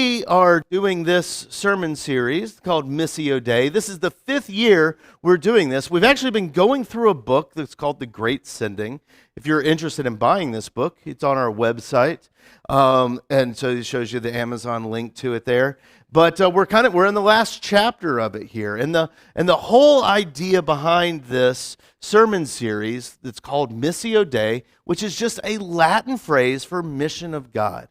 We are doing this sermon series called Missio Day. This is the 5th year we're doing this. We've actually been going through a book that's called The Great Sending. If you're interested in buying this book, it's on our website. And so it shows you the Amazon link to it there. But we're in the last chapter of it here. And the whole idea behind this sermon series that's called Missio Day, which is just a Latin phrase for mission of God.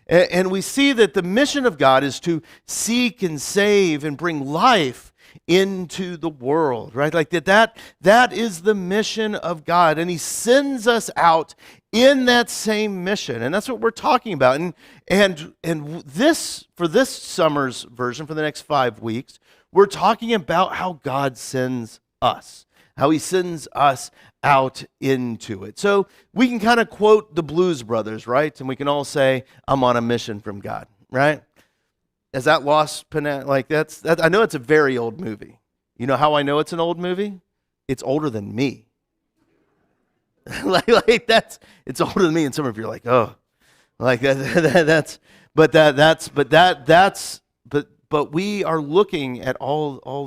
And we see that the mission of God is to seek and save and bring life into the world, right? Like that is the mission of God. And he sends us out in that same mission. And that's what we're talking about. And this, for this summer's version, for the next 5 weeks, we're talking about how God sends us, how he sends us out into it. So we can kind of quote the Blues Brothers, right? And we can all say, I'm on a mission from God, right? Is that lost? Like that, I know it's a very old movie. You know how I know it's an old movie? It's older than me. It's older than me, and some of you are like, oh, like but we are looking at all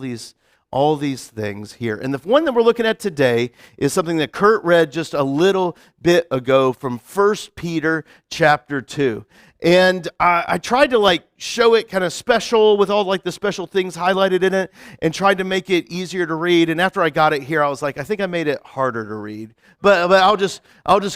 these things here. And the one that we're looking at today is something that Kurt read just a little bit ago from 1 Peter chapter 2. And I tried to show it kind of special with all the special things highlighted in it and tried to make it easier to read. And after I got it here, I was like, I think I made it harder to read. But I'll just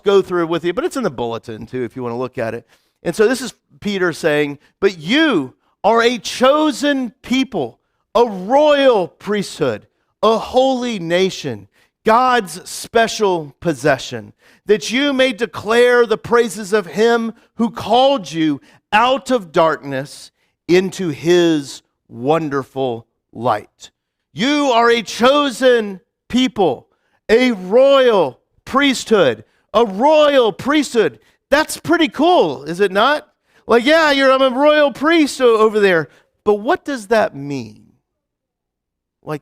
go through it with you. But it's in the bulletin too if you want to look at it. And so this is Peter saying, but you are a chosen people, a royal priesthood, a holy nation, God's special possession, that you may declare the praises of him who called you out of darkness into his wonderful light. You are a chosen people, a royal priesthood, a royal priesthood. That's pretty cool, is it not? I'm a royal priest over there. But what does that mean?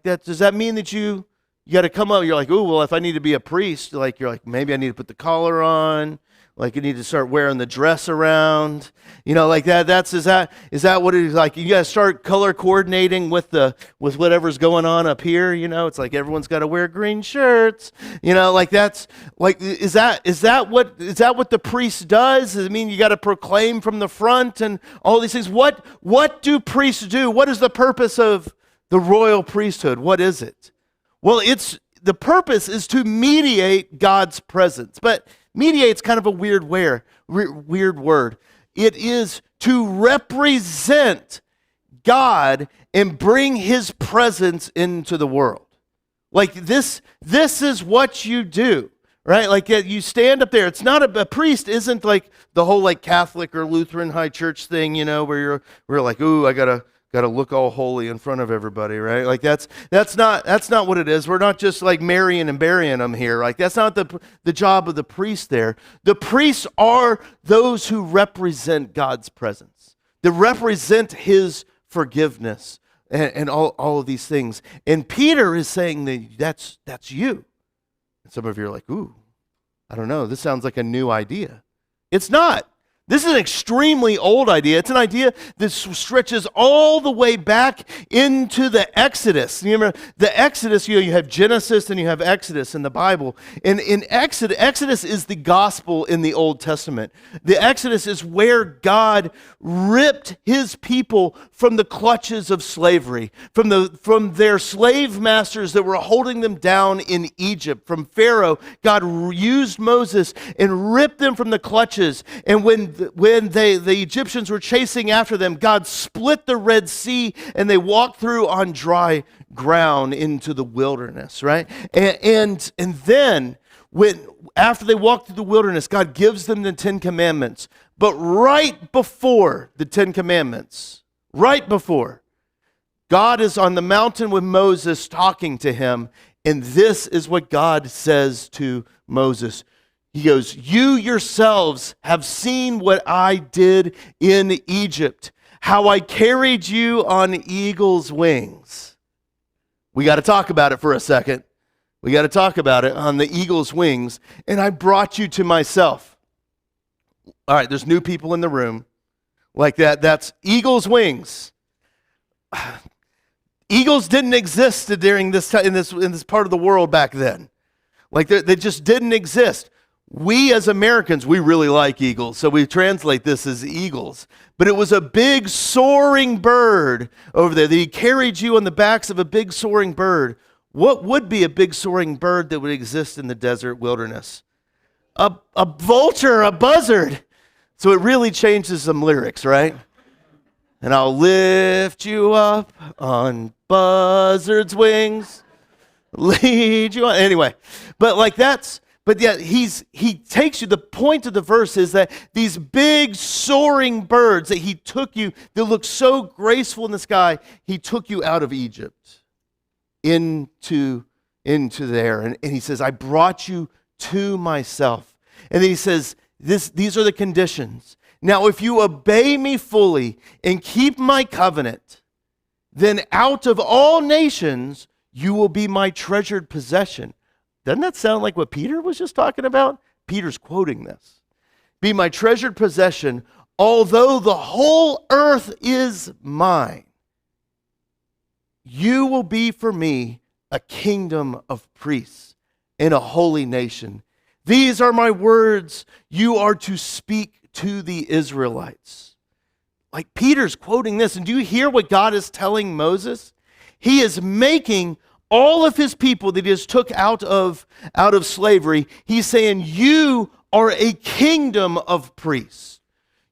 Does that mean that you got to come up, you're like, oh, well, if I need to be a priest, you're like, maybe I need to put the collar on, you need to start wearing the dress around, is that what it is? You got to start color coordinating with whatever's going on up here, it's like everyone's got to wear green shirts, is that what the priest does? Does it mean you got to proclaim from the front and all these things? What do priests do? What is the purpose of the royal priesthood? What is it? Well, the purpose is to mediate God's presence. But mediate's kind of a weird word. It is to represent God and bring his presence into the world. This is what you do, right? You stand up there. It's not a priest isn't the whole Catholic or Lutheran high church thing, where we're like, ooh, I gotta look all holy in front of everybody, right? That's not what it is. We're not just marrying and burying them here. That's not the job of the priest there. The priests are those who represent God's presence. They represent his forgiveness and all of these things. And Peter is saying that's you. And some of you are like, ooh, I don't know. This sounds like a new idea. It's not. This is an extremely old idea. It's an idea that stretches all the way back into the Exodus. You remember the Exodus, you have Genesis and you have Exodus in the Bible. And in Exodus is the gospel in the Old Testament. The Exodus is where God ripped his people from the clutches of slavery, from their slave masters that were holding them down in Egypt, from Pharaoh. God used Moses and ripped them from the clutches. And when the Egyptians were chasing after them, God split the Red Sea and they walked through on dry ground into the wilderness, right? And then after they walked through the wilderness, God gives them the 10 Commandments. But right before the 10 Commandments, God is on the mountain with Moses talking to him, and this is what God says to Moses. He goes, you yourselves have seen what I did in Egypt, how I carried you on eagle's wings. We got to talk about it for a second. We got to talk about it on the eagle's wings. And I brought you to myself. All right, there's new people in the room. Like that's eagle's wings. Eagles didn't exist during this time, in this part of the world back then. Like they just didn't exist. We as Americans, we really like eagles, so we translate this as eagles. But it was a big soaring bird over there that he carried you on the backs of a big soaring bird. What would be a big soaring bird that would exist in the desert wilderness? A vulture, a buzzard. So it really changes some lyrics, right? And I'll lift you up on buzzard's wings, lead you on. Anyway, but yeah, he takes you, the point of the verse is that these big soaring birds that he took you, that look so graceful in the sky, he took you out of Egypt into there. And he says, I brought you to myself. And then he says, these are the conditions. Now, if you obey me fully and keep my covenant, then out of all nations, you will be my treasured possession. Doesn't that sound like what Peter was just talking about? Peter's quoting this. Be my treasured possession, although the whole earth is mine. You will be for me a kingdom of priests and a holy nation. These are my words you are to speak to the Israelites. Like Peter's quoting this, and do you hear what God is telling Moses? He is making all of his people that he has took out of slavery, he's saying, you are a kingdom of priests.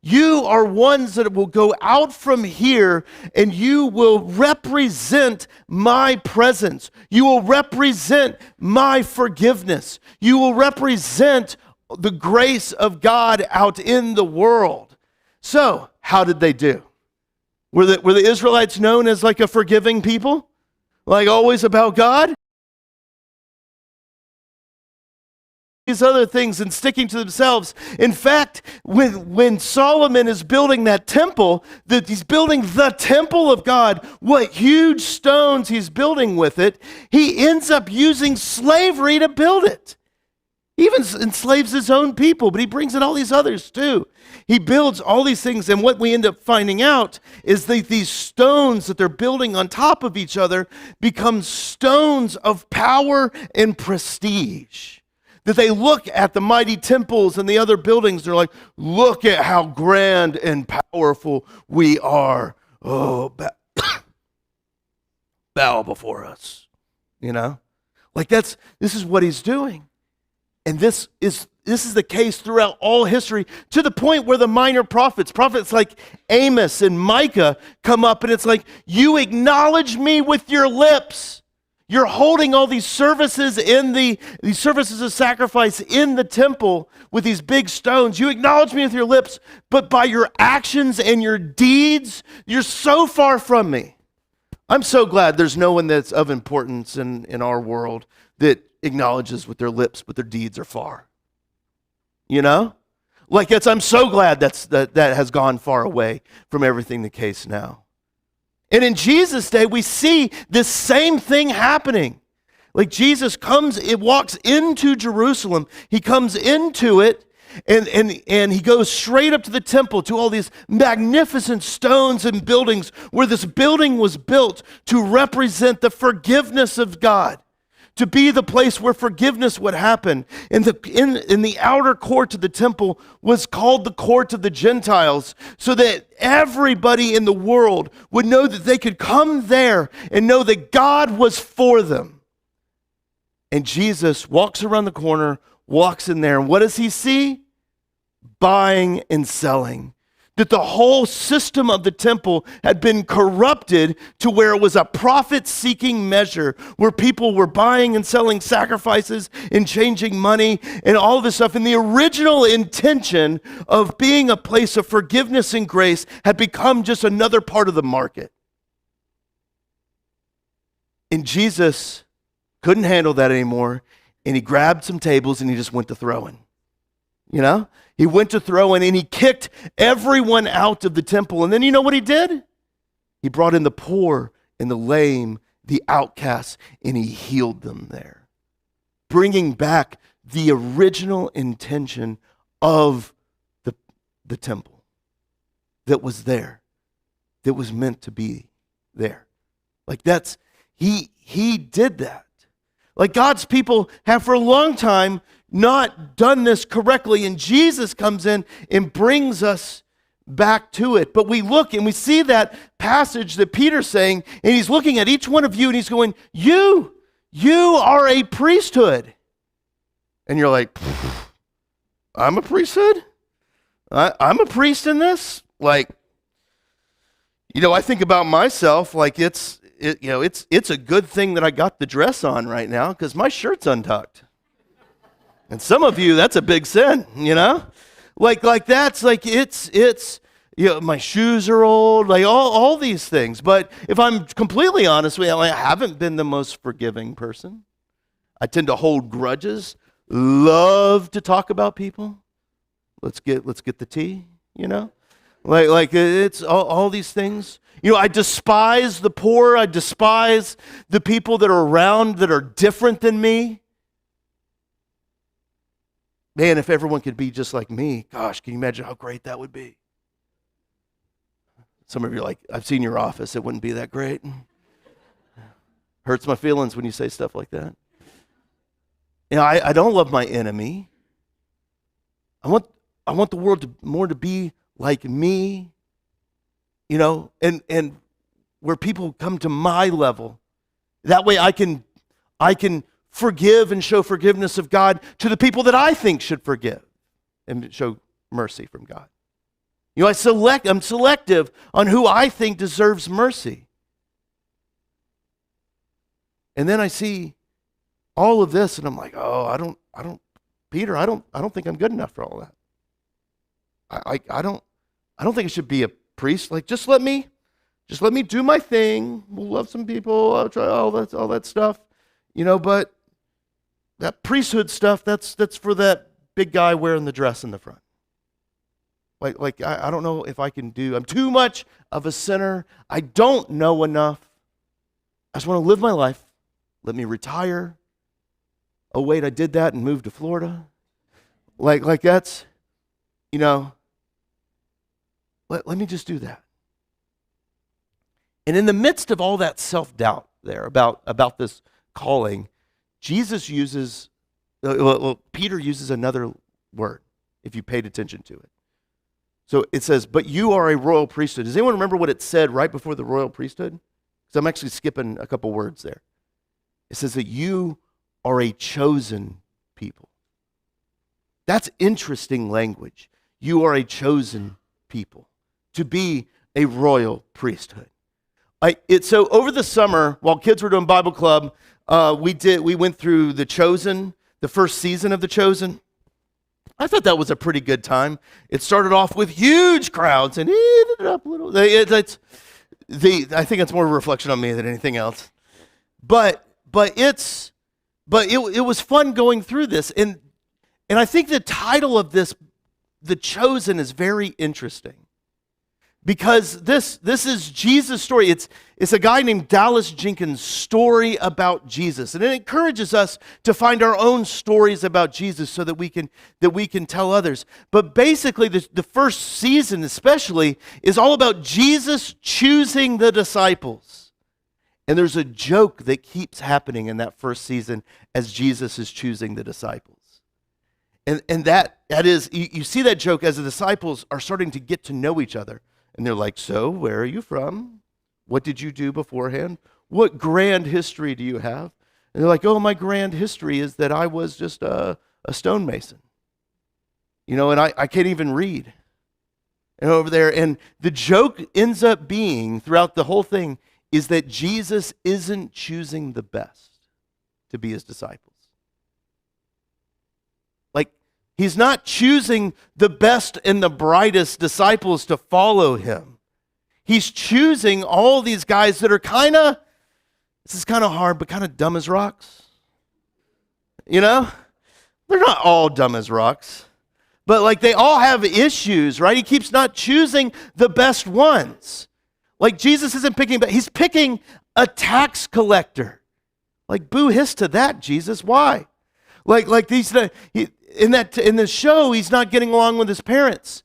You are ones that will go out from here and you will represent my presence. You will represent my forgiveness. You will represent the grace of God out in the world. So, how did they do? Were the Israelites known as like a forgiving people? Like always about God? These other things and sticking to themselves. In fact, when Solomon is building that temple, that he's building the temple of God, what huge stones he's building with it, he ends up using slavery to build it. He even enslaves his own people, but he brings in all these others too. He builds all these things, and what we end up finding out is that these stones that they're building on top of each other become stones of power and prestige. That they look at the mighty temples and the other buildings, they're like, look at how grand and powerful we are. Oh, bow before us, you know? Like this is what he's doing. And this is the case throughout all history, to the point where the minor prophets like Amos and Micah come up, and it's like, you acknowledge me with your lips. You're holding all these services these services of sacrifice in the temple with these big stones. You acknowledge me with your lips, but by your actions and your deeds, you're so far from me. I'm so glad there's no one that's of importance in our world that acknowledges with their lips, but their deeds are far. You know? Like I'm so glad that has gone far away from everything the case now. And in Jesus' day, we see this same thing happening. Like Jesus walks into Jerusalem, he comes into it, and he goes straight up to the temple, to all these magnificent stones and buildings, where this building was built to represent the forgiveness of God, to be the place where forgiveness would happen. In the outer court of the temple was called the court of the Gentiles, so that everybody in the world would know that they could come there and know that God was for them. And Jesus walks around the corner, walks in there, and what does he see? Buying and selling. That the whole system of the temple had been corrupted to where it was a profit-seeking measure, where people were buying and selling sacrifices and changing money and all of this stuff. And the original intention of being a place of forgiveness and grace had become just another part of the market. And Jesus couldn't handle that anymore, and he grabbed some tables and he just went to throwing. You know? He went to throwing and he kicked everyone out of the temple. And then you know what he did? He brought in the poor and the lame, the outcasts, and he healed them there, bringing back the original intention of the temple. that was there, that was meant to be there. Like he did that. Like God's people have for a long time not done this correctly, and Jesus comes in and brings us back to it. But we look and we see that passage that Peter's saying, and he's looking at each one of you and he's going, you are a priesthood. And you're like, I'm a priesthood? I'm a priest in this? Like, I think about myself like it's a good thing that I got the dress on right now because my shirt's untucked. And some of you, that's a big sin, Like that's like it's my shoes are old, like all these things. But if I'm completely honest with you, I haven't been the most forgiving person. I tend to hold grudges, love to talk about people. Let's get the tea, Like it's all these things. I despise the poor. I despise the people that are around that are different than me. Man, if everyone could be just like me, gosh, can you imagine how great that would be? Some of you are like, I've seen your office. It wouldn't be that great. Hurts my feelings when you say stuff like that. I don't love my enemy. I want the world more to be like me, and where people come to my level. That way I can forgive and show forgiveness of God to the people that I think should forgive and show mercy from God. I'm selective on who I think deserves mercy. And then I see all of this and I'm like, oh, Peter, I don't think I'm good enough for all that. I don't think I should be a priest. Like, just let me do my thing. We'll love some people. I'll try all that stuff, but that priesthood stuff, that's for that big guy wearing the dress in the front. Like I don't know if I can do. I'm too much of a sinner. I don't know enough. I just want to live my life. Let me retire. Oh wait, I did that and moved to Florida. Like that's, let me just do that. And in the midst of all that self-doubt there about this calling, Jesus uses, Peter uses another word, if you paid attention to it. So it says, but you are a royal priesthood. Does anyone remember what it said right before the royal priesthood? Because I'm actually skipping a couple words there. It says that you are a chosen people. That's interesting language. You are a chosen people to be a royal priesthood. So over the summer, while kids were doing Bible club, we went through The Chosen, the first season of The Chosen. I thought that was a pretty good time. It started off with huge crowds and it ended up a little. I think it's more a reflection on me than anything else. But it was fun going through this, and I think the title of this, The Chosen, is very interesting. Because this is Jesus' story. It's a guy named Dallas Jenkins' story about Jesus. And it encourages us to find our own stories about Jesus so that we can tell others. But basically, the first season especially is all about Jesus choosing the disciples. And there's a joke that keeps happening in that first season as Jesus is choosing the disciples. And that is, you see that joke as the disciples are starting to get to know each other. And they're like, so where are you from? What did you do beforehand? What grand history do you have? And they're like, oh, my grand history is that I was just a stonemason. And I can't even read. And over there, and the joke ends up being, throughout the whole thing, is that Jesus isn't choosing the best to be his disciples. He's not choosing the best and the brightest disciples to follow him. He's choosing all these guys that are this is kind of hard, but kind of dumb as rocks. They're not all dumb as rocks, but they all have issues, right? He keeps not choosing the best ones. Jesus isn't picking, but he's picking a tax collector. Boo hiss to that, Jesus. Why? In the show, he's not getting along with his parents.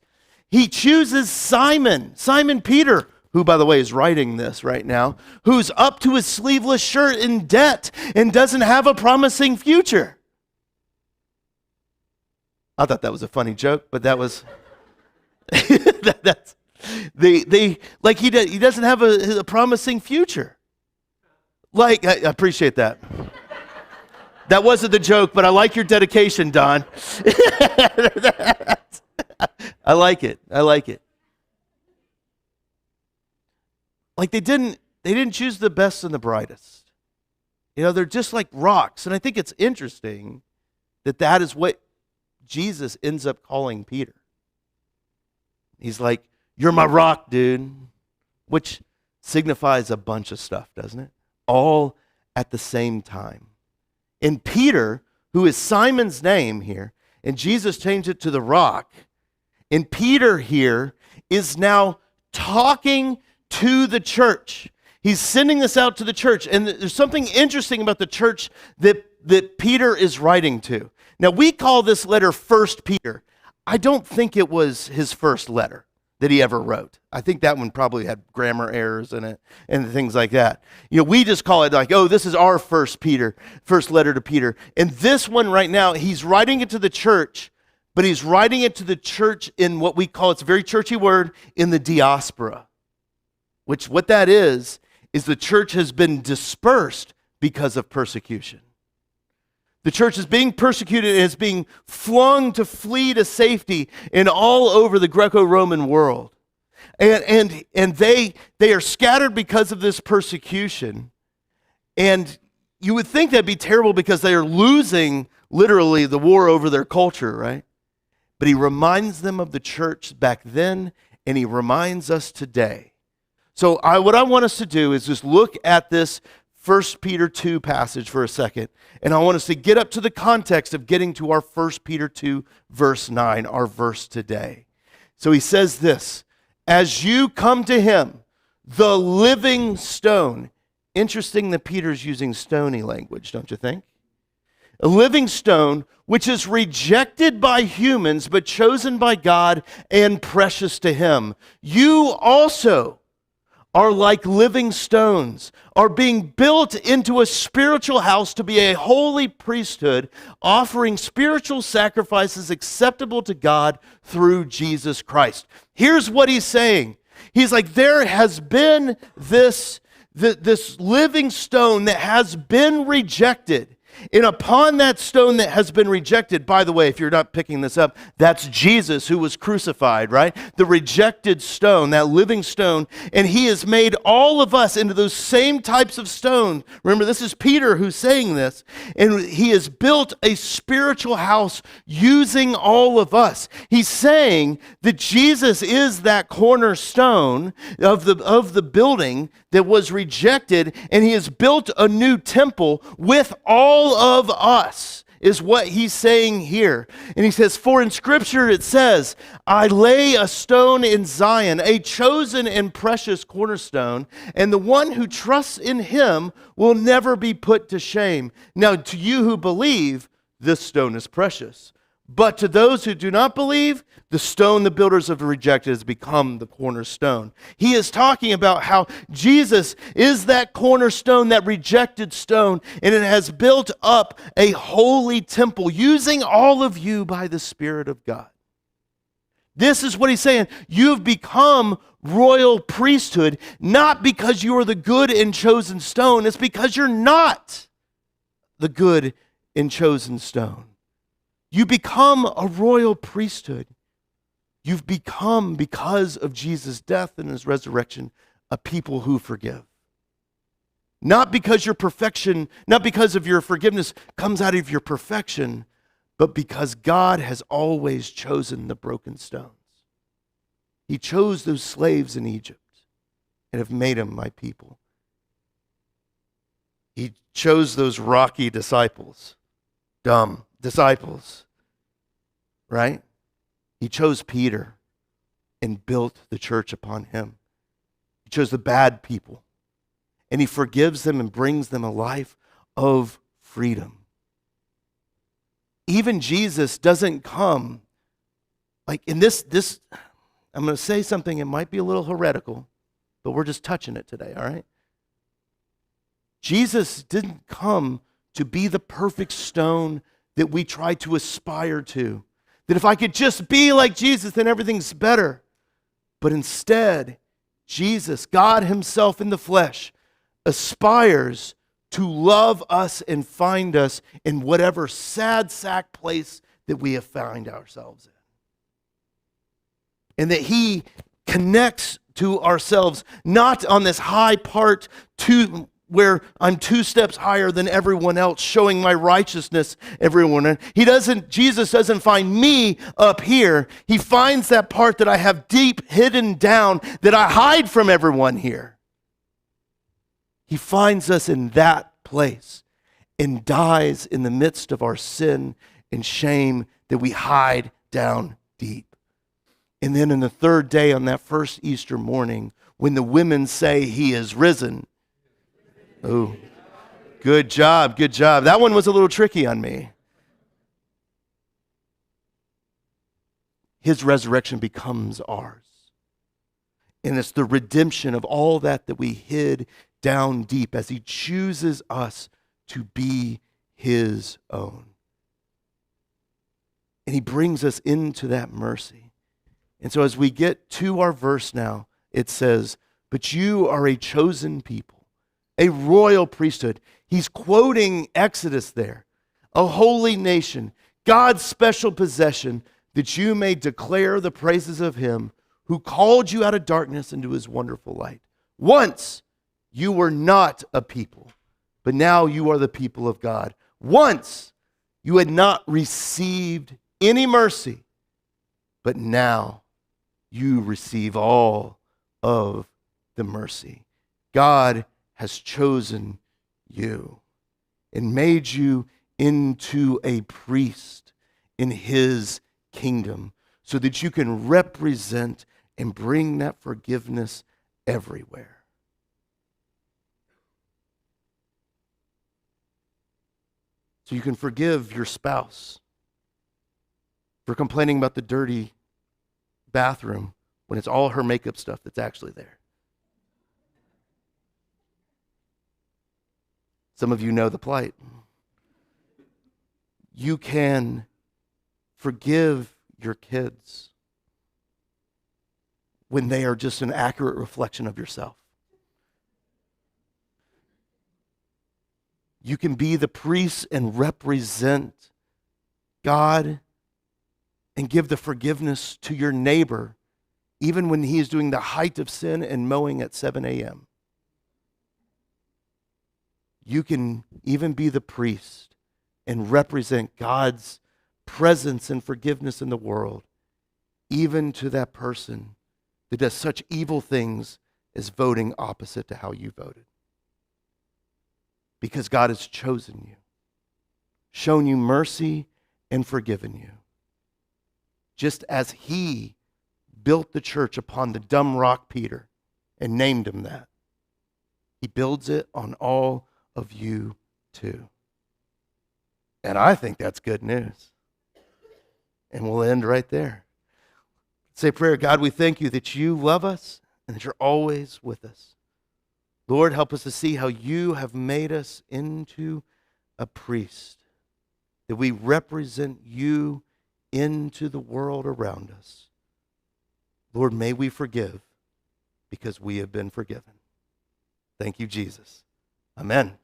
he chooses Simon Peter, who, by the way, is writing this right now, who's up to his sleeveless shirt in debt and doesn't have a promising future. I thought that was a funny joke, but that was that's like he doesn't have a promising future. Like, I appreciate that. That wasn't the joke, but I like your dedication, Don. I like it. Like they didn't choose the best and the brightest. They're just like rocks. And I think it's interesting that is what Jesus ends up calling Peter. He's like, "You're my rock, dude," which signifies a bunch of stuff, doesn't it? All at the same time. And Peter, who is Simon's name here, and Jesus changed it to the rock, and Peter here is now talking to the church. He's sending this out to the church. And there's something interesting about the church that Peter is writing to. Now, we call this letter 1 Peter. I don't think it was his first letter that he ever wrote. I think that one probably had grammar errors in it and things like that. We just call it like, oh, this is our first letter to Peter. And this one right now, he's writing it to the church, but he's writing it to the church in what we call, it's a very churchy word, in the diaspora. Which what that is the church has been dispersed because of persecution. The church is being persecuted and is being flung to flee to safety in all over the Greco-Roman world. And they are scattered because of this persecution. And you would think that'd be terrible because they are losing literally the war over their culture, right? But he reminds them of the church back then, and he reminds us today. So what I want us to do is just look at this 1 Peter 2 passage for a second, and I want us to get up to the context of getting to our 1 Peter 2 verse 9, our verse today. So he says this, "As you come to him, the living stone." Interesting that Peter's using stony language, don't you think? A living stone, which is rejected by humans, but chosen by God and precious to him. You also are like living stones, are being built into a spiritual house to be a holy priesthood, offering spiritual sacrifices acceptable to God through Jesus Christ. Here's what he's saying. He's like, there has been this living stone that has been rejected. And upon that stone that has been rejected, by the way, if you're not picking this up, that's Jesus who was crucified, right? The rejected stone, that living stone. And he has made all of us into those same types of stones. Remember, this is Peter who's saying this. And he has built a spiritual house using all of us. He's saying that Jesus is that cornerstone of the building that was rejected, and he has built a new temple with all of us, is what he's saying here. And he says, for in Scripture it says, I lay a stone in Zion, a chosen and precious cornerstone, and the one who trusts in him will never be put to shame. Now to you who believe, this stone is precious. But to those who do not believe, the stone the builders have rejected has become the cornerstone. He is talking about how Jesus is that cornerstone, that rejected stone, and it has built up a holy temple using all of you by the Spirit of God. This is what he's saying. You've become royal priesthood, not because you are the good and chosen stone. It's because you're not the good and chosen stone. You become a royal priesthood. You've become, because of Jesus' death and his resurrection, a people who forgive. Not because your perfection, not because of your forgiveness comes out of your perfection, but because God has always chosen the broken stones. He chose those slaves in Egypt and have made them my people. He chose those rocky disciples, dumb disciples, right? He chose Peter and built the church upon him. He chose the bad people, and he forgives them and brings them a life of freedom. Even Jesus doesn't come like in this I'm going to say something, it might be a little heretical, but we're just touching it today, all right? Jesus didn't come to be the perfect stone that we try to aspire to. That if I could just be like Jesus, then everything's better. But instead, Jesus, God himself in the flesh, aspires to love us and find us in whatever sad sack place that we have found ourselves in. And that he connects to ourselves, not on this high part where I'm 2 steps higher than everyone else, showing my righteousness everyone. Jesus doesn't find me up here. He finds that part that I have deep hidden down that I hide from everyone here. He finds us in that place and dies in the midst of our sin and shame that we hide down deep. And then in the 3rd day on that first Easter morning, when the women say he is risen, oh, good job, good job. That one was a little tricky on me. His resurrection becomes ours. And it's the redemption of all that we hid down deep as he chooses us to be his own. And he brings us into that mercy. And so as we get to our verse now, it says, but you are a chosen people, a royal priesthood. He's quoting Exodus there, a holy nation, God's special possession, that you may declare the praises of him who called you out of darkness into his wonderful light. Once you were not a people, but now you are the people of God. Once you had not received any mercy, but now you receive all of the mercy. God has chosen you and made you into a priest in his kingdom so that you can represent and bring that forgiveness everywhere. So you can forgive your spouse for complaining about the dirty bathroom when it's all her makeup stuff that's actually there. Some of you know the plight. You can forgive your kids when they are just an accurate reflection of yourself. You can be the priest and represent God and give the forgiveness to your neighbor, even when he is doing the height of sin and mowing at 7 a.m. You can even be the priest and represent God's presence and forgiveness in the world, even to that person that does such evil things as voting opposite to how you voted. Because God has chosen you, shown you mercy, and forgiven you. Just as he built the church upon the dumb rock Peter and named him that, he builds it on all of you too. And I think that's good news. And we'll end right there. Say a prayer. God, we thank you that you love us and that you're always with us. Lord, help us to see how you have made us into a priest, that we represent you into the world around us. Lord, may we forgive because we have been forgiven. Thank you, Jesus. Amen.